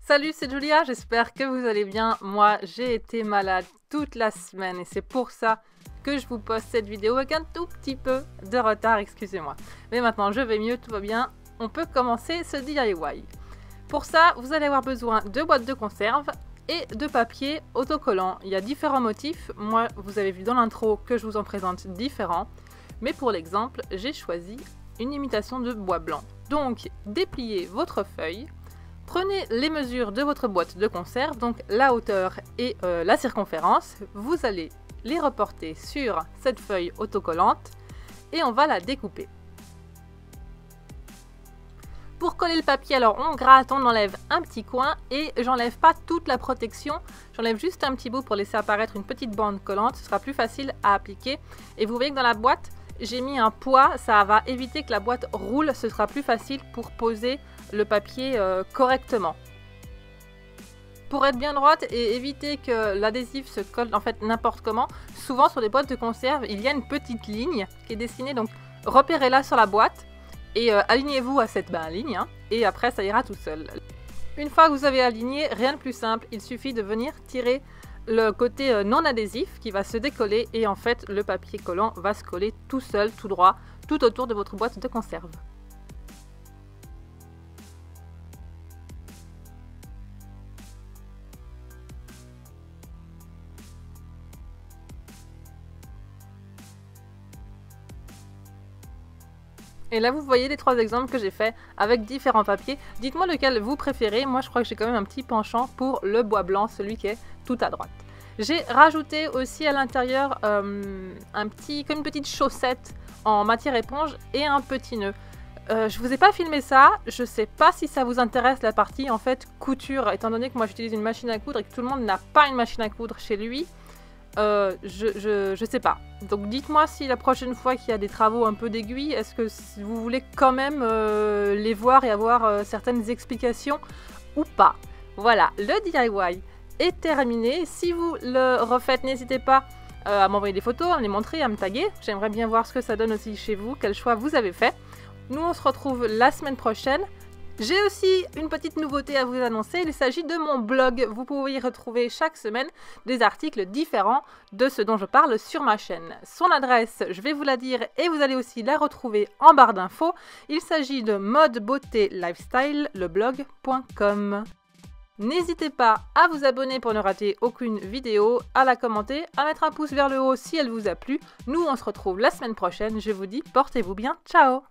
Salut, c'est Julia, j'espère que vous allez bien. Moi, j'ai été malade toute la semaine et c'est pour ça que je vous poste cette vidéo avec un tout petit peu de retard, excusez-moi. Mais maintenant, je vais mieux, tout va bien. On peut commencer ce DIY. Pour ça, vous allez avoir besoin de boîtes de conserve et de papier autocollant. Il y a différents motifs. Moi, vous avez vu dans l'intro que je vous en présente différents. Mais pour l'exemple, j'ai choisi une imitation de bois blanc. Donc, dépliez votre feuille. Prenez les mesures de votre boîte de conserve, donc la hauteur et la circonférence. Vous allez les reporter sur cette feuille autocollante et on va la découper. Pour coller le papier, alors on gratte, on enlève un petit coin et j'enlève pas toute la protection. J'enlève juste un petit bout pour laisser apparaître une petite bande collante. Ce sera plus facile à appliquer. Et vous voyez que dans la boîte, j'ai mis un poids. Ça va éviter que la boîte roule. Ce sera plus facile pour poser le papier correctement. Pour être bien droite et éviter que l'adhésif se colle en fait n'importe comment, souvent sur les boîtes de conserve, il y a une petite ligne qui est dessinée. Donc repérez-la sur la boîte. Et alignez-vous à cette ligne, hein, et après ça ira tout seul. Une fois que vous avez aligné, rien de plus simple, il suffit de venir tirer le côté non adhésif qui va se décoller et en fait le papier collant va se coller tout seul, tout droit, tout autour de votre boîte de conserve. Et là vous voyez les trois exemples que j'ai fait avec différents papiers. Dites-moi lequel vous préférez. Moi je crois que j'ai quand même un petit penchant pour le bois blanc, celui qui est tout à droite. J'ai rajouté aussi à l'intérieur comme une petite chaussette en matière éponge et un petit nœud. Je vous ai pas filmé ça, je sais pas si ça vous intéresse la partie en fait couture, étant donné que moi j'utilise une machine à coudre et que tout le monde n'a pas une machine à coudre chez lui. Je sais pas. Donc dites-moi si la prochaine fois qu'il y a des travaux un peu d'aiguille, est-ce que vous voulez quand même les voir et avoir certaines explications ou pas. Voilà, le DIY est terminé. Si vous le refaites, n'hésitez pas à m'envoyer des photos, à me les montrer, à me taguer. J'aimerais bien voir ce que ça donne aussi chez vous, quel choix vous avez fait. Nous on se retrouve la semaine prochaine. J'ai aussi une petite nouveauté à vous annoncer, il s'agit de mon blog. Vous pouvez y retrouver chaque semaine des articles différents de ce dont je parle sur ma chaîne. Son adresse, je vais vous la dire et vous allez aussi la retrouver en barre d'infos. Il s'agit de mode beauté lifestyle, leblog.com. N'hésitez pas à vous abonner pour ne rater aucune vidéo, à la commenter, à mettre un pouce vers le haut si elle vous a plu. Nous on se retrouve la semaine prochaine, je vous dis portez-vous bien, ciao!